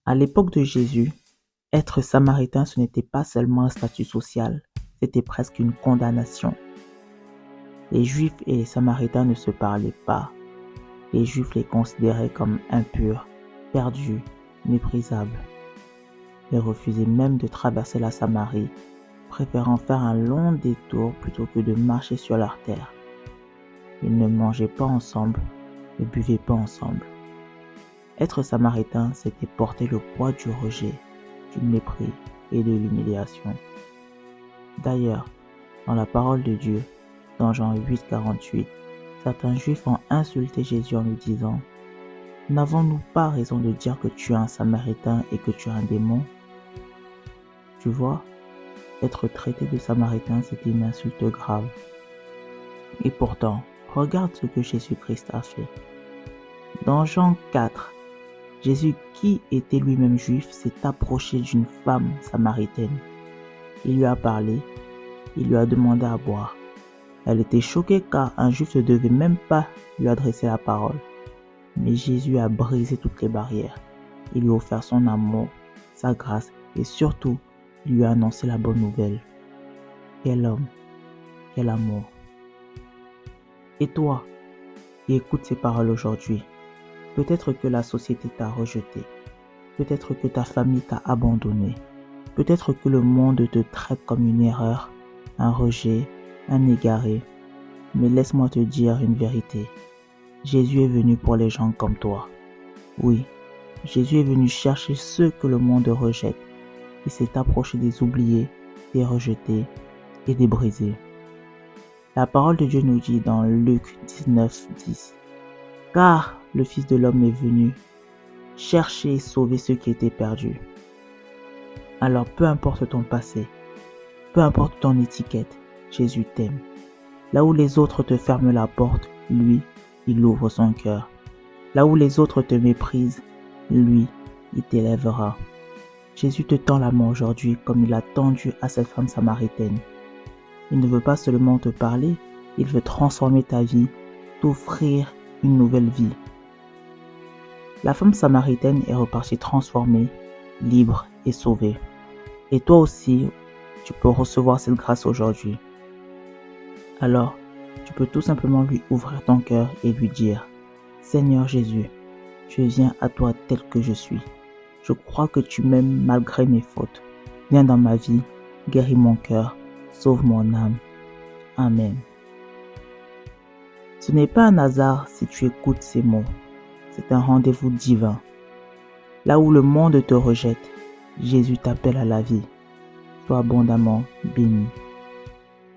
À l'époque de Jésus, être samaritain, ce n'était pas seulement un statut social, c'était presque une condamnation. Les Juifs et les Samaritains ne se parlaient pas. Les Juifs les considéraient comme impurs, perdus, méprisables. Ils refusaient même de traverser la Samarie, préférant faire un long détour plutôt que de marcher sur leur terre. Ils ne mangeaient pas ensemble, ne buvaient pas ensemble. Être samaritain, c'était porter le poids du rejet, du mépris et de l'humiliation. D'ailleurs, dans la parole de Dieu, dans Jean 8, 48, certains Juifs ont insulté Jésus en lui disant « N'avons-nous pas raison de dire que tu es un samaritain et que tu es un démon ?» Tu vois, être traité de samaritain, c'était une insulte grave. Et pourtant, regarde ce que Jésus-Christ a fait. Dans Jean 4, Jésus, qui était lui-même juif, s'est approché d'une femme samaritaine. Il lui a parlé, il lui a demandé à boire. Elle était choquée car un juif ne devait même pas lui adresser la parole. Mais Jésus a brisé toutes les barrières. Il lui a offert son amour, sa grâce et surtout, il lui a annoncé la bonne nouvelle. Quel homme, quel amour. Et toi, qui écoutes ces paroles aujourd'hui, peut-être que la société t'a rejeté, peut-être que ta famille t'a abandonné, peut-être que le monde te traite comme une erreur, un rejet, un égaré. Mais laisse-moi te dire une vérité. Jésus est venu pour les gens comme toi. Oui, Jésus est venu chercher ceux que le monde rejette. Il s'est approché des oubliés, des rejetés et des brisés. La parole de Dieu nous dit dans Luc 19, 10, « Car le Fils de l'homme est venu chercher et sauver ceux qui étaient perdus. » Alors peu importe ton passé, peu importe ton étiquette, Jésus t'aime. Là où les autres te ferment la porte, lui, il ouvre son cœur. Là où les autres te méprisent, lui, il t'élèvera. Jésus te tend la main aujourd'hui comme il a tendu à cette femme samaritaine. Il ne veut pas seulement te parler, il veut transformer ta vie, t'offrir une nouvelle vie. La femme samaritaine est repartie transformée, libre et sauvée. Et toi aussi, tu peux recevoir cette grâce aujourd'hui. Alors, tu peux tout simplement lui ouvrir ton cœur et lui dire « Seigneur Jésus, je viens à toi tel que je suis. Je crois que tu m'aimes malgré mes fautes. Viens dans ma vie, guéris mon cœur, sauve mon âme. Amen. » Ce n'est pas un hasard si tu écoutes ces mots. C'est un rendez-vous divin. Là où le monde te rejette, Jésus t'appelle à la vie. Sois abondamment béni.